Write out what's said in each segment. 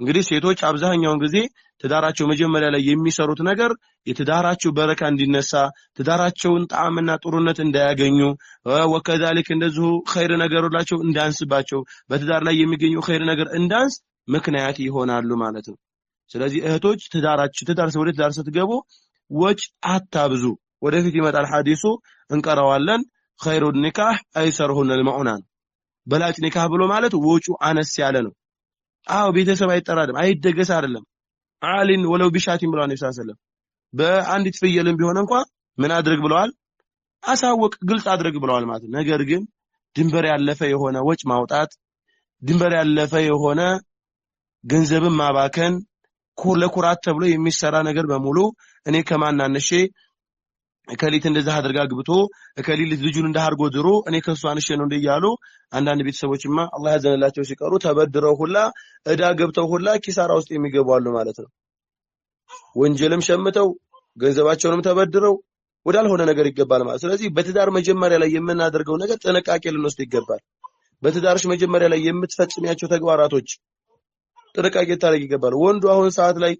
እንግዲህ ሴቶች አብዛኛውን ጊዜ ትዳራቸው መጀመሪያ ላይ የሚሰሩት ነገር የትዳራቸው በረካ እንዲነሳ ትዳራቸውን ጣዕምና ጥሩነት እንዳያገኙ ወከዛሊክ እንደዚሁ ኸይር ነገሮላቸው እንዳንስባቸው በትዳር ላይ የሚገኘው ኸይር ነገር እንዳንስ ምክንያት ይሆናሉ ማለት ነው። ስለዚህ እህቶች ትዳር ስትገቡ ወጭ አታብዙ። ወደፊት ይመጣል ሐዲሱ እንቀራዋለን። ኸይሩ ኒካህ አይሰሩሁን ለልሙናን በላጭ ኒካህ ብሎ ማለት ወጩ አነስ ያለ ነው። አው ቤተሰብ አይጠራድም አይደገስ አይደለም አሊን ወለው ቢሻቲን ብለዋል ነብዩ ሰለላሁ ዐለይሂ ወሰለም። በአንዲት ፍየልም ቢሆን እንኳን ምን አድርግ ብለዋል? አሳውቅ ግልጽ አድርግ ብለዋል ማለት ነው። ነገር ግን ድንበር ያለፈ የሆነ ወጭ ማውጣት ድንበር ያለፈ የሆነ ገንዘብን ማባከን ለኩራት ተብሎ የሚሰራ ነገር በሙሉ እኔ ከማናነሼ እከሊት እንደዛ አድርጋ ግብቶ እከሊት ልጁን እንዳርጎ ድሮ እኔ ከሱ አንሼ ነው እንደያሉ አንዳንድ ቤተሰቦችማ አላህ ያዘነላቸው ሲቀሩ ተበድረው ሁላ እዳ ገብተው ሁላ ኪሳራ ውስጥ የሚገቡ አሉ ማለት ነው። ወንጀልም ሸምተው ገንዘባቸውንም ተበድረው ወዳልሆነ ነገር ይገባል ማለት። ስለዚህ በትዳር መጀመሪያ ላይ የምናደርገው ነገር ጥንቃቄ ልንወስድ ይገባል። በትዳርሽ መጀመሪያ ላይ የምትፈጽሚያቸው ተግባራቶች ጥንቃቄ ታደርጊ ይገባል። ወንዱ አሁን ሰዓት ላይ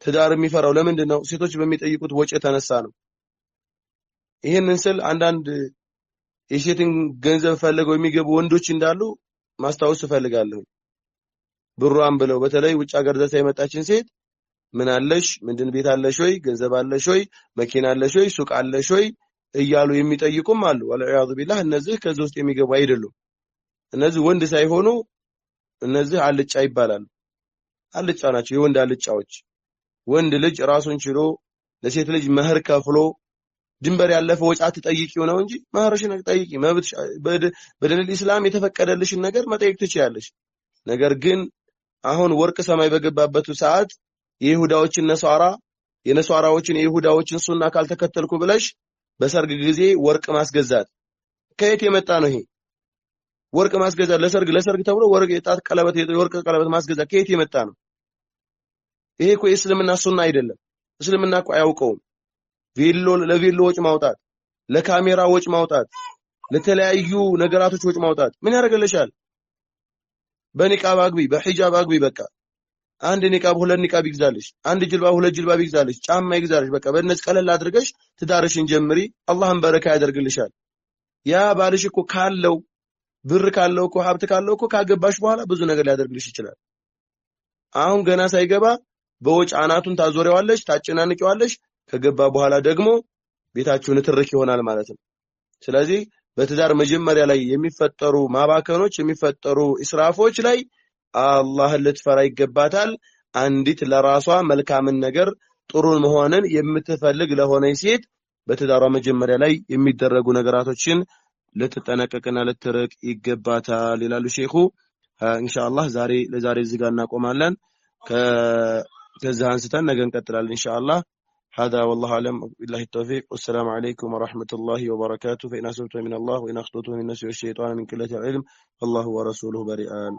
ትዳር የሚፈራው ለምንድነው? ሴቶች በሚጠይቁት ወጪ ተነሳ ነው። ይሄንን ስል አንዳንድ የሴትን ገንዘብ ፈልገው የሚገቡ ወንዶች እንዳሉ ማስታወስ ፈልጋለሁ። ብሩን ብለው በተለይ ውጭ ሀገር ዘታ የመጣችን ሴት ምን አለሽ? ምንድን ቤት አለሽ ወይ? ገንዘብ አለሽ ወይ? መኪና አለሽ ወይ? ሱቅ አለሽ ወይ? እያሉ የሚጠይቁም አሉ። ወለዒያዙ ቢላህ እነዚህ ከዚህ ውስጥ የሚገቡ አይደሉም። እነዚህ ወንድ ሳይሆኑ እነዚህ አልጫ ይባላሉ። አልጫ ናቸው፣ የወንድ አልጫዎች። ወንድ ልጅ ራሱን ችሎ ለሴት ልጅ መህር ከፍሎ ድንበር ያለፈ ወጫት ጠይቂው ነው እንጂ መህርሽን ጠይቂ መብትሽ በደል ኢስላም የተፈቀደልሽን ነገር መጠየቅ ትችያለሽ። ነገር ግን አሁን ወርቅ ሰማይ በገባበት ሰዓት የይሁዳዎችን የነሷራዎችን የይሁዳዎችን ሱና ካልተከተልኩ ብለሽ በሰርግ ጊዜ ወርቅ ማስገዛት ከየት የመጣ ነው? ይሄ ወርቅ ማስገዛት ለሰርግ ተብሎ ወርቅ የጣት ቀለበት የወርቅ ቀለበት ማስገዛት ከየት የመጣ ነው? ይሄ እኮ የእስልምና ሱና አይደለም። እስልምና እኮ አያውቀውም። ለቬሎ ወጭ ማውጣት፣ ለካሜራ ወጭ ማውጣት፣ ለተለያዩ ነገራቶች ወጭ ማውጣት ምን ያደርግልሻል? በኒቃብ አግቢ፣ በሂጃብ አግቢ። በቃ አንድ ኒቃብ ሁለት ኒቃብ ይግዛልሽ፣ አንድ ጅልባብ ሁለት ጅልባብ ይግዛልሽ፣ ጫማ ይግዛልሽ። በቃ በእነዚህ ቀለል አድርገሽ ትዳርሽን ጀምሪ። አላህም በረካ ያደርግልሻል። ያ ባልሽ እኮ ካለው ብር ካለው እኮ ሀብት ካለው እኮ ካገባሽ በኋላ ብዙ ነገር ሊያደርግልሽ ይችላል። አሁን ገና ሳይገባ በወጭ አናቱን ታዞሪዋለሽ፣ ታጨናንቂዋለሽ። ከገባ በኋላ ደግሞ ቤታችሁን ትርክ ይሆናል ማለት ነው። ስለዚህ በትዳር መጀመሪያ ላይ የሚፈጠሩ ማባከኖች የሚፈጠሩ እስራፎች ላይ አላህን ልትፈራ ይገባታል። አንዲት ለራሷ መልካምን ነገር ጥሩን መሆንን የምትፈልግ ለሆነ ሴት በትዳሯ መጀመሪያ ላይ የሚደረጉ ነገራቶችን ልትጠነቀቅና ልትርቅ ይገባታል ይላሉ ሼኹ። ኢንሻአላህ ለዛሬ እዚህ ጋር እናቆማለን። ከዛ አንስተን ነገ እንቀጥላለን ኢንሻአላህ። هذا والله أعلم بالله التوفيق والسلام عليكم ورحمة الله وبركاته. فإن أصبت من الله وإن أخطأت من نفسي والشيطان من قلة العلم فالله ورسوله بريئان.